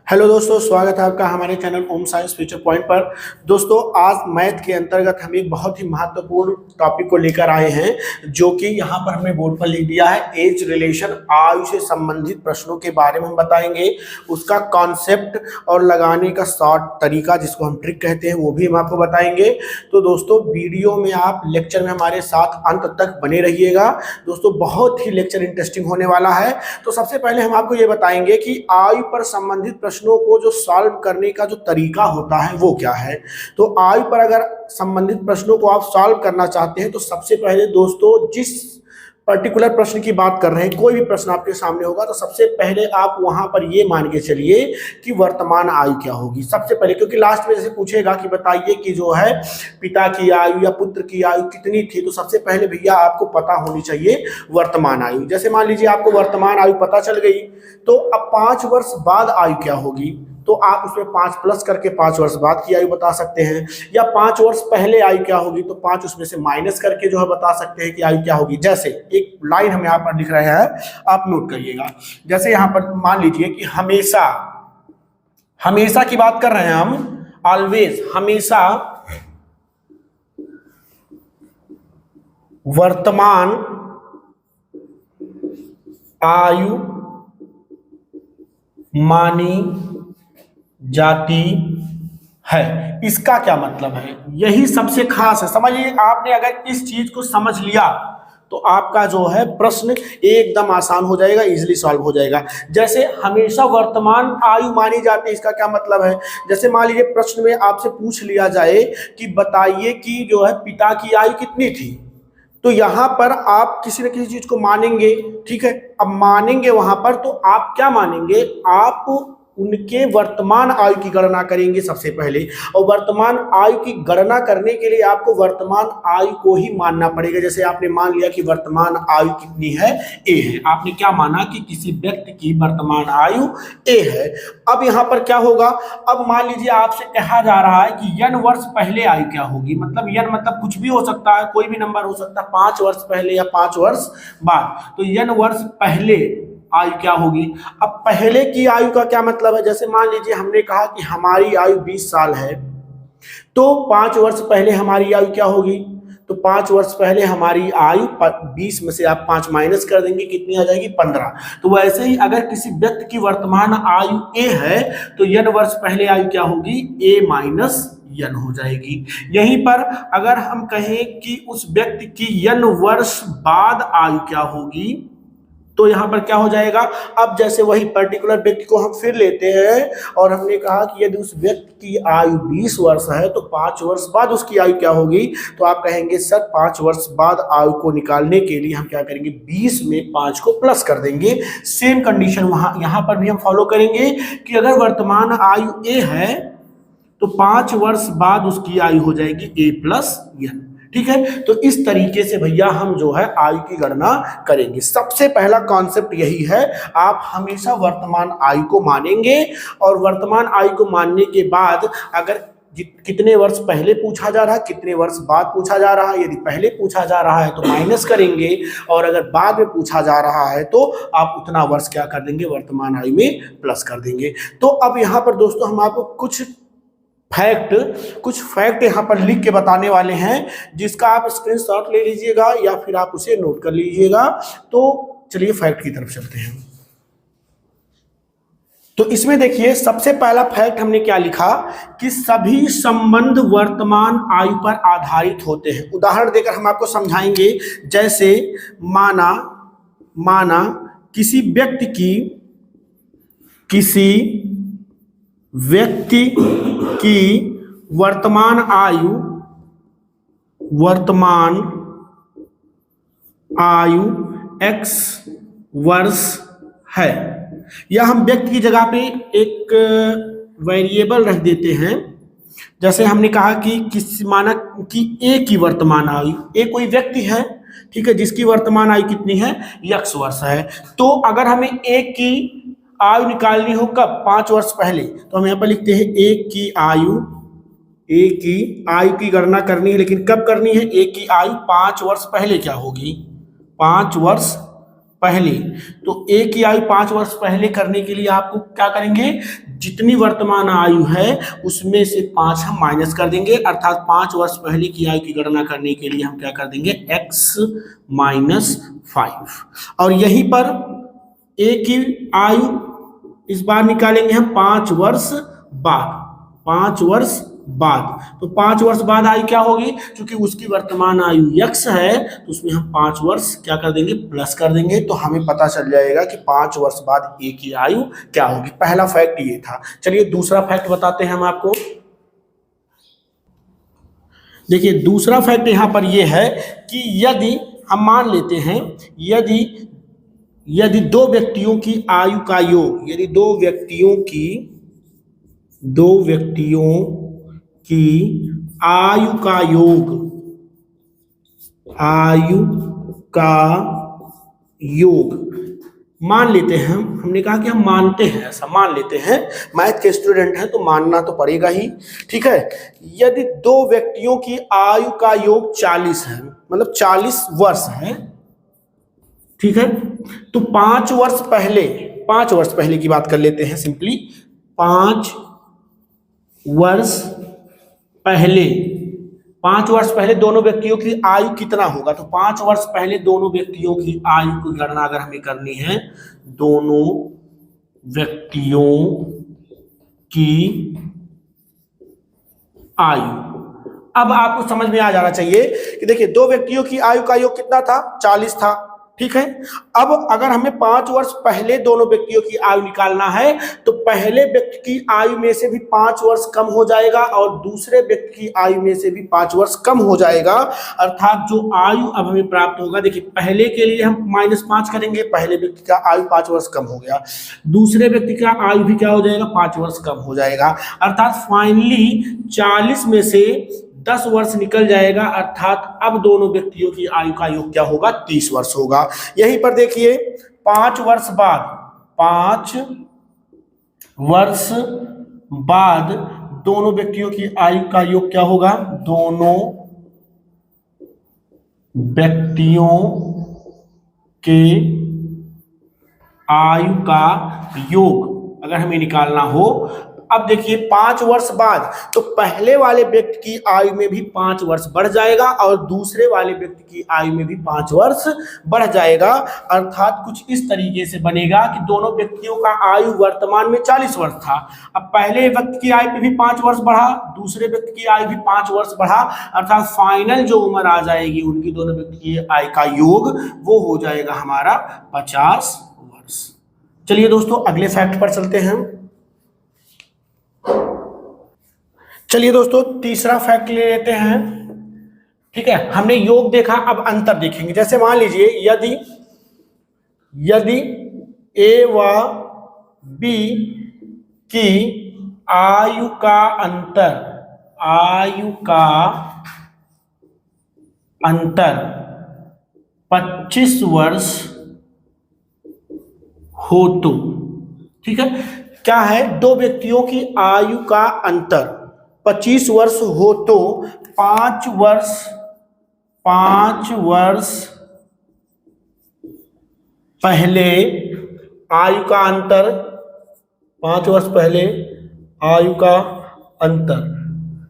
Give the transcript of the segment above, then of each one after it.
Hello दोस्तों, स्वागत है आपका हमारे चैनल ओम साइंस फ्यूचर पॉइंट पर। दोस्तों, आज मैथ के अंतर्गत हम एक बहुत ही महत्वपूर्ण टॉपिक को लेकर आए हैं, जो कि यहाँ पर हमने बोर्ड पर लिख दिया है। एज रिलेशन, आयु से संबंधित प्रश्नों के बारे में हम बताएंगे, उसका कॉन्सेप्ट और लगाने का शॉर्ट तरीका, जिसको हम ट्रिक कहते हैं, वो भी हम आपको बताएंगे। तो दोस्तों, वीडियो में आप लेक्चर में हमारे साथ अंत तक बने रहिएगा। दोस्तों, बहुत ही लेक्चर इंटरेस्टिंग होने वाला है। तो सबसे पहले हम आपको ये बताएंगे कि आयु पर संबंधित प्रश्नों को जो सॉल्व करने का जो तरीका होता है वो क्या है। तो आयु पर अगर संबंधित प्रश्नों को आप सॉल्व करना चाहते हैं तो सबसे पहले दोस्तों, जिस पर्टिकुलर प्रश्न की बात कर रहे हैं, कोई भी प्रश्न आपके सामने होगा तो सबसे पहले आप वहां पर ये मान के चलिए कि वर्तमान आयु क्या होगी सबसे पहले। क्योंकि लास्ट में जैसे पूछेगा कि बताइए कि जो है पिता की आयु या पुत्र की आयु कितनी थी, तो सबसे पहले भैया आपको पता होनी चाहिए वर्तमान आयु। जैसे मान लीजिए आपको वर्तमान आयु पता चल गई, तो अब 5 वर्ष बाद आयु क्या होगी, तो आप उसमें 5 प्लस करके 5 वर्ष बाद की आयु बता सकते हैं। या 5 वर्ष पहले आयु क्या होगी, तो 5 उसमें से माइनस करके जो है बता सकते हैं कि आयु क्या होगी। जैसे एक लाइन हम यहाँ पर लिख रहे हैं, आप नोट करिएगा। जैसे यहाँ पर मान लीजिए कि हमेशा, हमेशा की बात कर रहे हैं हम, ऑलवेज, हमेशा वर्तमान आयु मानी जाती है। इसका क्या मतलब है, यही सबसे खास है। समझिए, आपने अगर इस चीज को समझ लिया तो आपका जो है प्रश्न एकदम आसान हो जाएगा, इजीली सॉल्व हो जाएगा। जैसे हमेशा वर्तमान आयु मानी जाती है, इसका क्या मतलब है। जैसे मान लीजिए प्रश्न में आपसे पूछ लिया जाए कि बताइए कि जो है पिता की आयु कितनी थी, तो यहां पर आप किसी न किसी चीज को मानेंगे, ठीक है। अब मानेंगे वहां पर, तो आप क्या मानेंगे, आप उनके वर्तमान आयु की गणना करेंगे सबसे पहले। और वर्तमान आयु की गणना करने के लिए आपको वर्तमान आयु को ही मानना पड़ेगा। जैसे आपने मान लिया कि वर्तमान आयु कितनी है, ए है। आपने क्या माना कि किसी व्यक्ति की वर्तमान आयु ए है। अब यहां पर क्या होगा, अब मान लीजिए आपसे कहा जा रहा है कि n वर्ष पहले आयु क्या होगी। मतलब n मतलब कुछ भी हो सकता है, कोई भी नंबर हो सकता है, 5 वर्ष पहले या 5 वर्ष बाद। तो n वर्ष पहले आयु क्या होगी। अब पहले की आयु का क्या मतलब है। जैसे मान लीजिए हमने कहा कि हमारी आयु 20 साल है, तो 5 वर्ष पहले हमारी आयु क्या होगी, तो 5 वर्ष पहले हमारी आयु 20 में से आप 5 माइनस कर देंगे, कितनी आ जाएगी, 15। तो वैसे ही अगर किसी व्यक्ति की वर्तमान आयु ए है, तो n वर्ष पहले आयु क्या होगी, a माइनस n हो जाएगी। यहीं पर अगर हम कहें कि उस व्यक्ति की n वर्ष बाद आयु क्या होगी, तो यहां पर क्या हो जाएगा। अब जैसे वही पर्टिकुलर व्यक्ति को हम फिर लेते हैं और हमने कहा कि यदि उस व्यक्ति की आयु 20 वर्ष है, तो 5 वर्ष बाद उसकी आयु क्या होगी। तो आप कहेंगे सर 5 वर्ष बाद आयु को निकालने के लिए हम क्या करेंगे, 20 में 5 को प्लस कर देंगे। सेम कंडीशन वहां यहां पर भी हम फॉलो करेंगे कि अगर वर्तमान आयु ए है, तो 5 वर्ष बाद उसकी आयु हो जाएगी ए प्लस n। ठीक है। तो इस तरीके से भैया हम जो है आयु की गणना करेंगे। सबसे पहला कॉन्सेप्ट यही है, आप हमेशा वर्तमान आयु को मानेंगे, और वर्तमान आयु को मानने के बाद अगर कितने वर्ष पहले पूछा जा रहा है, कितने वर्ष बाद पूछा जा रहा है, यदि पहले पूछा जा रहा है तो माइनस करेंगे, और अगर बाद में पूछा जा रहा है तो आप उतना वर्ष क्या कर देंगे, वर्तमान आयु में प्लस कर देंगे। तो अब यहाँ पर दोस्तों हम आपको कुछ फैक्ट यहाँ पर लिख के बताने वाले हैं, जिसका आप स्क्रीनशॉट ले लीजिएगा या फिर आप उसे नोट कर लीजिएगा। तो चलिए फैक्ट की तरफ चलते हैं। तो इसमें देखिए, सबसे पहला फैक्ट हमने क्या लिखा कि सभी संबंध वर्तमान आयु पर आधारित होते हैं। उदाहरण देकर हम आपको समझाएंगे। जैसे माना किसी व्यक्ति की वर्तमान आयु x वर्ष है, या हम व्यक्ति की जगह पे एक वेरिएबल रख देते हैं। जैसे हमने कहा कि माना कि a की वर्तमान आयु, a कोई व्यक्ति है, ठीक है, जिसकी वर्तमान आयु कितनी है, x वर्ष है। तो अगर हमें a की आयु निकालनी हो कब, 5 वर्ष पहले, तो हम यहाँ पर लिखते हैं ए की आयु की गणना करनी है। लेकिन कब करनी है, ए की आयु 5 वर्ष पहले क्या होगी, 5 वर्ष पहले। तो ए की आयु 5 वर्ष पहले करने के लिए आपको क्या करेंगे, जितनी वर्तमान आयु है उसमें से 5 हम माइनस कर देंगे, अर्थात 5 वर्ष पहले की आयु की गणना करने के लिए हम क्या कर देंगे, x-5। और यहीं पर a की आयु इस बार निकालेंगे हम 5 वर्ष बाद, 5 वर्ष बाद। तो 5 वर्ष बाद आयु क्या होगी, क्योंकि उसकी वर्तमान आयु x है तो उसमें हम 5 वर्ष क्या कर देंगे, प्लस कर देंगे, तो हमें पता चल जाएगा कि 5 वर्ष बाद a की आयु क्या होगी। पहला फैक्ट ये था। चलिए दूसरा फैक्ट बताते हैं हम आपको। देखिए दूसरा फैक्ट यहां पर ये है कि यदि हम मान लेते हैं, यदि दो व्यक्तियों की आयु का योग, यदि दो व्यक्तियों की आयु का योग मान लेते हैं हमने कहा कि हम मानते हैं, ऐसा मान लेते हैं, मैथ के स्टूडेंट हैं तो मानना तो पड़ेगा ही, ठीक है। यदि दो व्यक्तियों की आयु का योग 40 है, मतलब 40 वर्ष है, ठीक है, तो 5 वर्ष पहले की बात कर लेते हैं सिंपली। 5 वर्ष पहले दोनों व्यक्तियों की आयु कितना होगा, तो 5 वर्ष पहले दोनों व्यक्तियों की आयु की गणना अगर हमें करनी है, दोनों व्यक्तियों की आयु, अब आपको समझ में आ जाना चाहिए कि देखिए दो व्यक्तियों की आयु का योग कितना था, 40 था, ठीक है। अब अगर हमें 5 वर्ष पहले दोनों व्यक्तियों की आयु निकालना है तो पहले व्यक्ति की आयु में से भी 5 वर्ष कम हो जाएगा और दूसरे व्यक्ति की आयु में से भी 5 वर्ष कम हो जाएगा, अर्थात जो आयु अब हमें प्राप्त होगा, देखिए पहले के लिए हम -5 करेंगे, पहले व्यक्ति का आयु 5 वर्ष कम हो गया, दूसरे व्यक्ति का आयु भी क्या हो जाएगा, 5 वर्ष कम हो जाएगा, अर्थात फाइनली 40 में से 10 वर्ष निकल जाएगा, अर्थात अब दोनों व्यक्तियों की आयु का योग क्या होगा, 30 वर्ष होगा। यहीं पर देखिए 5 वर्ष बाद दोनों व्यक्तियों की आयु का योग क्या होगा, दोनों व्यक्तियों के आयु का योग अगर हमें निकालना हो, अब देखिए 5 वर्ष बाद तो पहले वाले व्यक्ति की आयु में भी 5 वर्ष बढ़ जाएगा और दूसरे वाले व्यक्ति की आयु में भी 5 वर्ष बढ़ जाएगा, अर्थात कुछ इस तरीके से बनेगा कि दोनों व्यक्तियों का आयु वर्तमान में 40 वर्ष था, अब पहले व्यक्ति की आयु में भी 5 वर्ष बढ़ा, दूसरे व्यक्ति की आयु भी 5 वर्ष बढ़ा, अर्थात फाइनल जो उम्र आ जाएगी उनकी दोनों व्यक्ति की आयु का योग वो हो जाएगा हमारा 50 वर्ष। चलिए दोस्तों अगले फैक्ट पर चलते हैं। चलिए दोस्तों तीसरा फैक्ट ले लेते हैं, ठीक है। हमने योग देखा, अब अंतर देखेंगे। जैसे मान लीजिए यदि ए व बी की आयु का अंतर 25 वर्ष हो तो, ठीक है, क्या है, दो व्यक्तियों की आयु का अंतर 25 वर्ष हो तो 5 वर्ष पहले आयु का अंतर, 5 वर्ष पहले आयु का अंतर,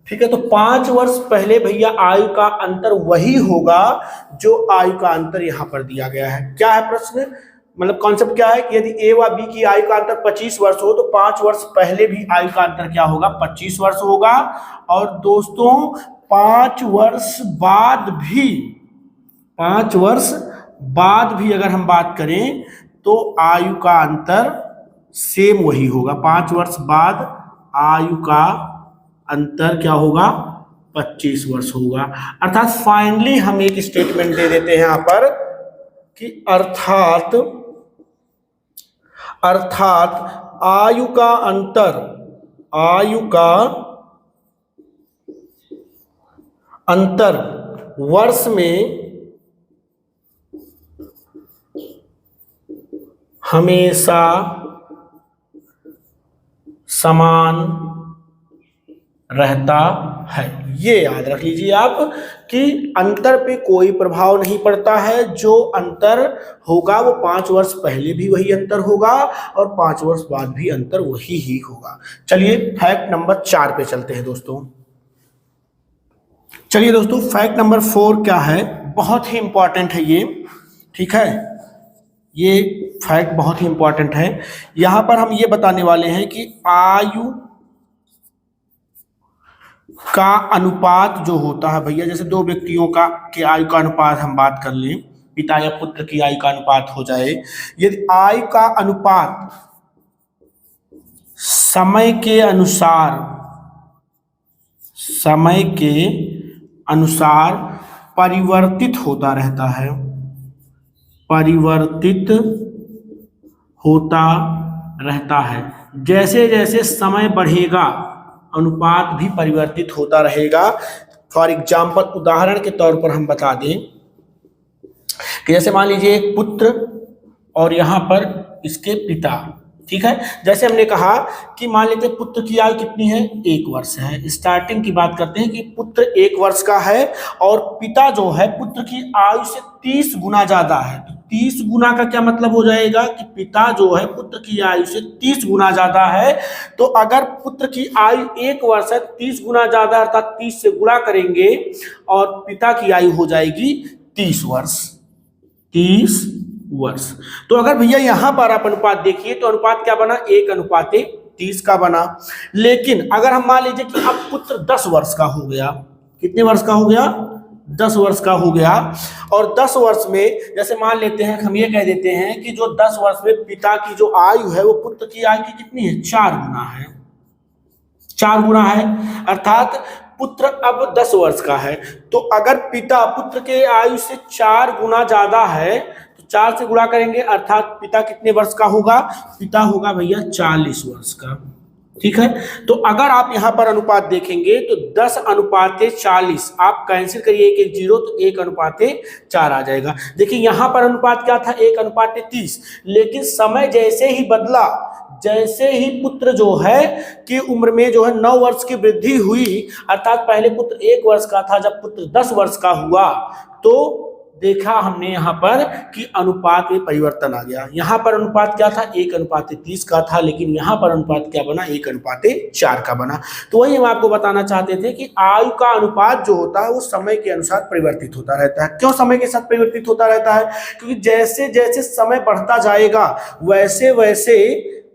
ठीक है। तो 5 वर्ष पहले भैया आयु का अंतर वही होगा जो आयु का अंतर यहां पर दिया गया है। क्या है प्रश्न, मतलब कॉन्सेप्ट क्या है कि यदि ए व बी की आयु का अंतर 25 वर्ष हो तो 5 वर्ष पहले भी आयु का अंतर क्या होगा, 25 वर्ष होगा, और दोस्तों 5 वर्ष बाद भी अगर हम बात करें तो आयु का अंतर सेम वही होगा, 5 वर्ष बाद आयु का अंतर क्या होगा, 25 वर्ष होगा, अर्थात फाइनली हम एक स्टेटमेंट दे देते हैं यहां पर कि अर्थात आयु का अंतर वर्ष में हमेशा समान रहता है। ये याद रख लीजिए आप कि अंतर पे कोई प्रभाव नहीं पड़ता है। जो अंतर होगा वो 5 वर्ष पहले भी वही अंतर होगा और 5 वर्ष बाद भी अंतर वही ही होगा। चलिए फैक्ट नंबर 4 पे चलते हैं दोस्तों। चलिए दोस्तों फैक्ट नंबर 4 क्या है, बहुत ही इंपॉर्टेंट है ये, ठीक है। ये फैक्ट बहुत ही इंपॉर्टेंट है। यहां पर हम ये बताने वाले हैं कि आयु का अनुपात जो होता है भैया, जैसे दो व्यक्तियों का के आयु का अनुपात हम बात कर लें, पिता या पुत्र की आयु का अनुपात हो जाए, यदि आयु का अनुपात समय के अनुसार परिवर्तित होता रहता है, परिवर्तित होता रहता है, जैसे जैसे समय बढ़ेगा अनुपात भी परिवर्तित होता रहेगा। फॉर एग्जाम्पल, उदाहरण के तौर पर हम बता दें कि जैसे मान लीजिए एक पुत्र और यहाँ पर इसके पिता, ठीक है। जैसे हमने कहा कि मान लेते पुत्र की आयु कितनी है, 1 वर्ष है। स्टार्टिंग की बात करते हैं कि पुत्र 1 वर्ष का है और पिता जो है पुत्र की आयु से 30 गुना ज्यादा है। 30 गुना का क्या मतलब हो जाएगा कि पिता जो है पुत्र की आयु से 30 गुना ज्यादा है। तो अगर पुत्र की आयु 1 वर्ष है, 30 गुना ज्यादा अर्थात 30 से गुणा करेंगे और पिता की आयु हो जाएगी 30 वर्ष। 30 वर्ष। तो अगर भैया यहां पर आप अनुपात देखिए तो अनुपात क्या बना, 1:30 का बना। लेकिन अगर हम मान लीजिए कि अब पुत्र 10 वर्ष का हो गया, कितने वर्ष का हो गया, 10 वर्ष का हो गया, और 10 वर्ष में जैसे मान लेते हैं, हम ये कह देते हैं कि जो 10 वर्ष में पिता की जो आयु है वो पुत्र की आयु की कितनी है, 4 गुना है। 4 गुना है अर्थात पुत्र अब 10 वर्ष का है। तो अगर पिता पुत्र के आयु से 4 गुना ज्यादा है तो 4 से गुणा करेंगे अर्थात पिता कितने वर्ष का होगा, पिता होगा भैया 40 वर्ष का, ठीक है। तो अगर आप यहां पर अनुपात देखेंगे तो 10:40, आप कैंसिल करिए 1 1 0 तो 1:4 आ जाएगा। देखिए यहां पर अनुपात क्या था, 1:30, लेकिन समय जैसे ही बदला, जैसे ही पुत्र जो है कि उम्र में जो है 9 वर्ष की वृद्धि हुई, अर्थात पहले पुत्र 1 वर्ष का था, जब पुत्र 10 वर्ष का हुआ तो देखा हमने यहाँ पर कि अनुपात में परिवर्तन आ गया। यहाँ पर अनुपात क्या था, 1:30 का था, लेकिन यहाँ पर अनुपात क्या बना, 1:4 का बना। तो वही हम आपको बताना चाहते थे कि आयु का अनुपात जो होता है वो समय के अनुसार परिवर्तित होता रहता है। क्यों समय के साथ परिवर्तित होता रहता है, क्योंकि जैसे जैसे समय बढ़ता जाएगा वैसे वैसे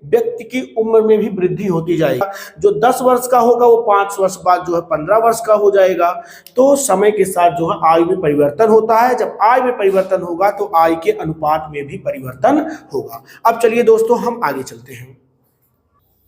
व्यक्ति की उम्र में भी वृद्धि होती जाएगी। जो 10 वर्ष का होगा वो 5 वर्ष बाद जो है 15 वर्ष का हो जाएगा। तो समय के साथ जो है आयु में परिवर्तन होता है। जब आयु में परिवर्तन होगा तो आयु के अनुपात में भी परिवर्तन होगा। अब चलिए दोस्तों हम आगे चलते हैं।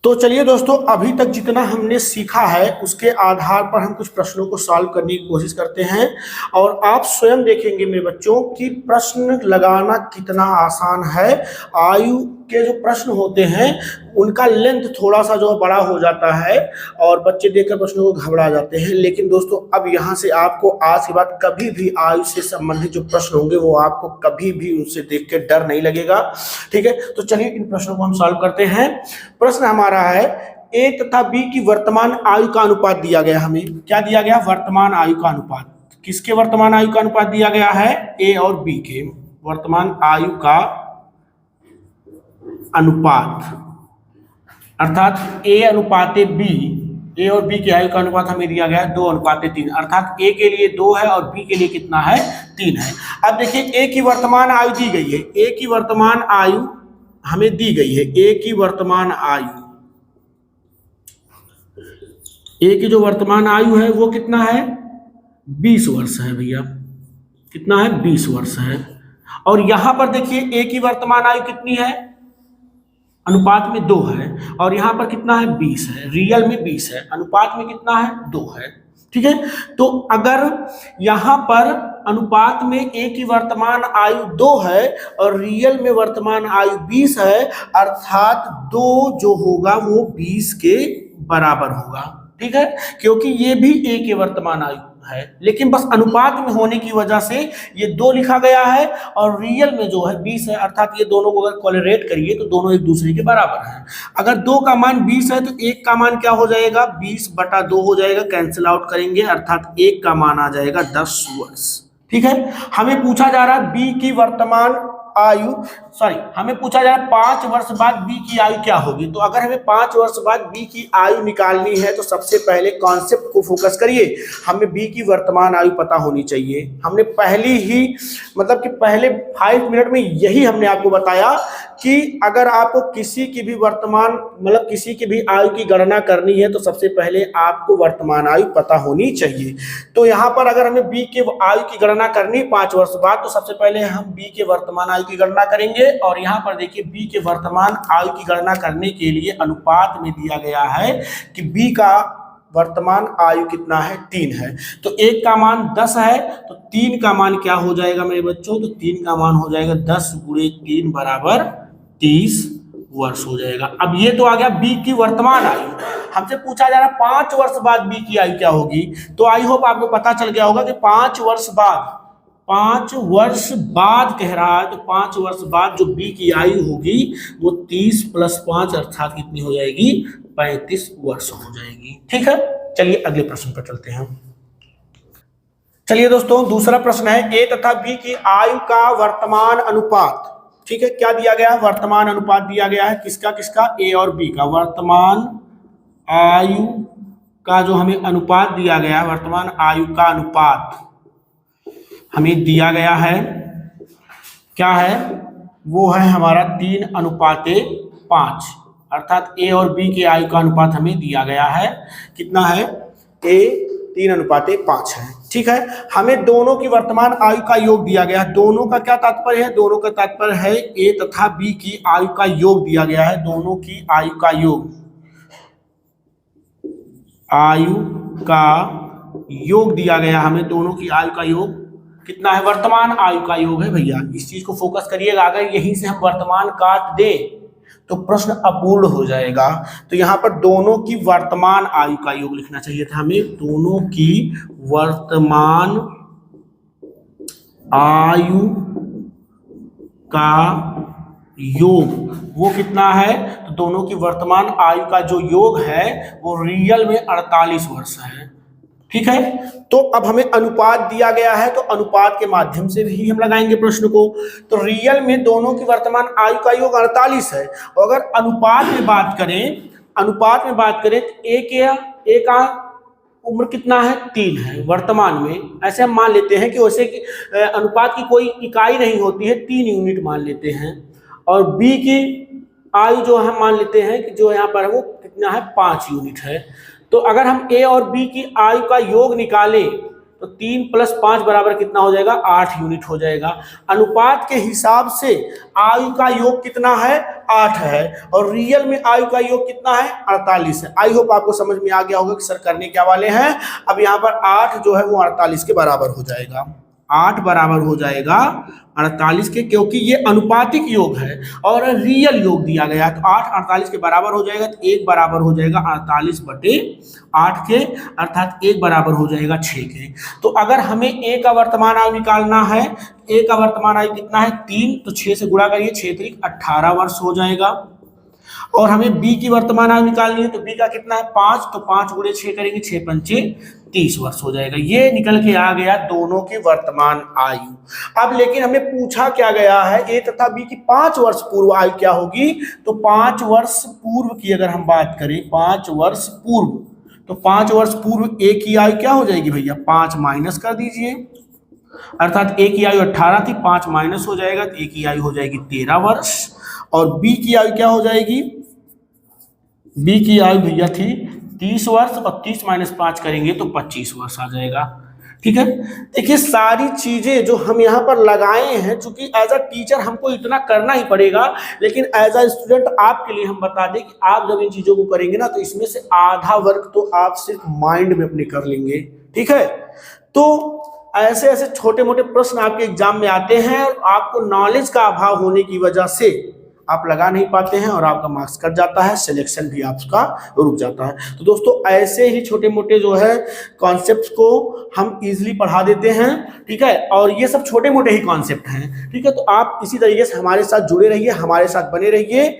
तो चलिए दोस्तों अभी तक जितना हमने सीखा है उसके आधार पर हम कुछ प्रश्नों को सॉल्व करने की कोशिश करते हैं और आप स्वयं देखेंगे मेरे बच्चों कि प्रश्न लगाना कितना आसान है। आयु के जो प्रश्न होते हैं उनका लेंथ थोड़ा सा जो बड़ा हो जाता है और बच्चे देखकर प्रश्नों को घबरा जाते हैं। लेकिन दोस्तों अब यहाँ से आपको आज के बाद कभी भी आयु से संबंधित जो प्रश्न होंगे वो आपको कभी भी उनसे देख के डर नहीं लगेगा, ठीक है। तो चलिए इन प्रश्नों को हम सॉल्व करते हैं। प्रश्न हमारा है ए तथा बी की वर्तमान आयु का अनुपात दिया गया। हमें क्या दिया गया, वर्तमान आयु का अनुपात। किसके वर्तमान आयु का अनुपात दिया गया है, ए और बी के वर्तमान आयु का अनुपात, अर्थात A/B, ए और बी की आयु का अनुपात हमें दिया गया है 2:3, अर्थात ए के लिए 2 है और बी के लिए कितना है, 3 है। अब देखिए ए की वर्तमान आयु दी गई है, ए की वर्तमान आयु हमें दी गई है, ए की वर्तमान आयु, ए की जो वर्तमान आयु है वो कितना है, 20 वर्ष है भैया, कितना है, 20 वर्ष है। और यहां पर देखिए ए की वर्तमान आयु कितनी है, अनुपात में 2 है और यहां पर कितना है, 20 है। रियल में 20 है, अनुपात में कितना है, 2 है, ठीक है। तो अगर यहां पर अनुपात में ए की वर्तमान आयु 2 है और रियल में वर्तमान आयु 20 है, अर्थात 2 जो होगा वो 20 के बराबर होगा, ठीक है, क्योंकि ये भी ए के वर्तमान आयु है, लेकिन बस अनुपात में होने की वजह से ये 2 लिखा गया है और रियल में जो है 20 है, अर्थात ये दोनों को अगर कोरिलेट करिए तो दोनों एक दूसरे के बराबर हैं। अगर 2 का मान 20 है तो 1 का मान क्या हो जाएगा, 20/2 हो जाएगा, कैंसिल आउट करेंगे, अर्थात 1 का मान आ जाएगा 10 वर्ष। ठीक है, हमें पूछा जा रहा है बी की वर्तमान आयु, हमें पूछा जा रहा है 5 वर्ष बाद बी की आयु क्या होगी। तो अगर हमें 5 वर्ष बाद बी की आयु निकालनी है तो सबसे पहले कॉन्सेप्ट को फोकस करिए, हमें बी की वर्तमान आयु पता होनी चाहिए। हमने पहली ही मतलब कि पहले 5 मिनट में यही हमने आपको बताया कि अगर आपको किसी की भी वर्तमान मतलब किसी की भी आयु की गणना करनी है तो सबसे पहले आपको वर्तमान आयु पता होनी चाहिए। तो यहाँ पर अगर हमें बी के आयु की गणना करनी 5 वर्ष बाद तो सबसे पहले हम बी के वर्तमान आयु की गणना करेंगे। और यहाँ पर देखिए बी के वर्तमान आयु की गणना करने के लिए अनुपात में दिया गया है कि बी का वर्तमान आयु कितना है, 3 है। तो 1 का मान 10 है तो 3 का मान क्या हो जाएगा मेरे बच्चों, तो 3 का मान हो जाएगा 10 × 3 बराबर 30 वर्ष हो जाएगा। अब ये तो आ गया बी की वर्तमान आयु। हमसे पूछा जा रहा है 5 वर्ष बाद बी की आयु क्या होगी। तो आई होप आपको पता चल गया होगा कि 5 वर्ष बाद कह रहा है, तो 5 वर्ष बाद जो बी की आयु होगी वो 30 + 5 अर्थात कितनी हो जाएगी, 35 वर्ष हो जाएगी। ठीक है, चलिए अगले प्रश्न पर चलते हैं। चलिए दोस्तों, दूसरा प्रश्न है ए तथा बी की आयु का वर्तमान अनुपात। ठीक है, क्या दिया गया है, वर्तमान अनुपात दिया गया है, किसका किसका, ए और बी का वर्तमान आयु का जो हमें अनुपात दिया गया है, वर्तमान आयु का अनुपात हमें दिया गया है, क्या है, वो है हमारा 3:5, अर्थात ए और बी के आयु का अनुपात हमें दिया गया है, कितना है, ए 3:5 है। ठीक है, हमें दोनों की वर्तमान आयु का योग दिया गया है। दोनों का क्या तात्पर्य है, दोनों का तात्पर्य है ए तथा बी की आयु का योग दिया गया है, दोनों की आयु का योग, आयु का योग दिया गया हमें, दोनों की आयु का योग कितना है, वर्तमान आयु का योग है भैया, इस चीज को फोकस करिएगा। अगर यहीं से हम वर्तमान काट दे तो प्रश्न अपूर्ण हो जाएगा। तो यहाँ पर दोनों की वर्तमान आयु का योग लिखना चाहिए था हमें, दोनों की वर्तमान आयु का योग वो कितना है, तो दोनों की वर्तमान आयु का जो योग है वो रियल में 48 वर्ष है। ठीक है, तो अब हमें अनुपात दिया गया है तो अनुपात के माध्यम से भी हम लगाएंगे प्रश्न को। तो रियल में दोनों की वर्तमान आयु का योग 48 है, और अगर अनुपात में बात करें तो ए का उम्र कितना है, 3 है वर्तमान में। ऐसे हम मान लेते हैं कि वैसे कि अनुपात की कोई इकाई नहीं होती है, 3 यूनिट मान लेते हैं। और बी की आयु जो हम मान लेते हैं कि जो यहाँ पर है वो कितना है, 5 यूनिट है। तो अगर हम ए और बी की आयु का योग निकालें तो 3 + 5 बराबर कितना हो जाएगा, 8 यूनिट हो जाएगा। अनुपात के हिसाब से आयु का योग कितना है, 8 है, और रियल में आयु का योग कितना है, 48 है। आई होप आपको समझ में आ गया होगा कि सर करने क्या वाले हैं। अब यहाँ पर 8 जो है वो 48 के बराबर हो जाएगा, 8 बराबर हो जाएगा 48 के, क्योंकि ये अनुपातिक योग है और रियल योग दिया गया, तो 8 48 के बराबर हो जाएगा, तो 1 बराबर हो जाएगा 48/8 के, अर्थात 1 बराबर हो जाएगा 6 के। तो अगर हमें ए का वर्तमान आयु निकालना है, ए का वर्तमान आयु कितना है, 3, तो 6 से गुणा करिए, 6 × 18 वर्ष हो जाएगा। और हमें बी की वर्तमान आयु निकालनी है तो बी का कितना है, 5, तो 5 × 6 करेंगे, 6 × 5 30 वर्ष हो जाएगा। ये निकल के आ गया दोनों की वर्तमान आयु। अब लेकिन हमें पूछा क्या गया है, ए तथा बी की 5 वर्ष पूर्व आयु क्या होगी। तो 5 वर्ष पूर्व की अगर हम बात करें, 5 वर्ष पूर्व, तो 5 वर्ष पूर्व ए की आयु क्या हो जाएगी भैया, 5 माइनस कर दीजिए, अर्थात ए की आयु 18 थी, 5 माइनस हो जाएगा तो ए की आयु हो जाएगी 13 वर्ष। और बी की आयु क्या हो जाएगी, बी की आयु भैया थी 30 वर्ष, और 30 - 5 करेंगे तो 25 वर्ष आ जाएगा। ठीक है, देखिए सारी चीजें जो हम यहाँ पर लगाए हैं, चूंकि एज अ टीचर हमको इतना करना ही पड़ेगा, लेकिन एज अ स्टूडेंट आपके लिए हम बता दें कि आप जब इन चीजों को करेंगे ना तो इसमें से आधा वर्क तो आप सिर्फ माइंड में अपने कर लेंगे। ठीक है, तो ऐसे छोटे मोटे प्रश्न आपके एग्जाम में आते हैं और आपको नॉलेज का अभाव होने की वजह से आप लगा नहीं पाते हैं और आपका मार्क्स कट जाता है, सिलेक्शन भी आपका रुक जाता है। तो दोस्तों ऐसे ही छोटे मोटे जो है कॉन्सेप्ट्स को हम इजीली पढ़ा देते हैं, ठीक है, और ये सब छोटे मोटे ही कॉन्सेप्ट हैं, ठीक है। तो आप इसी तरीके से हमारे साथ जुड़े रहिए, हमारे साथ बने रहिए।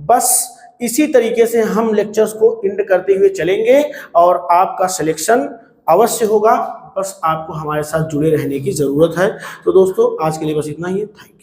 बस इसी तरीके से हम लेक्चर्स को एंड करते हुए चलेंगे और आपका सिलेक्शन अवश्य होगा। बस आपको हमारे साथ जुड़े रहने की जरूरत है। तो दोस्तों आज के लिए बस इतना ही है। Thank you.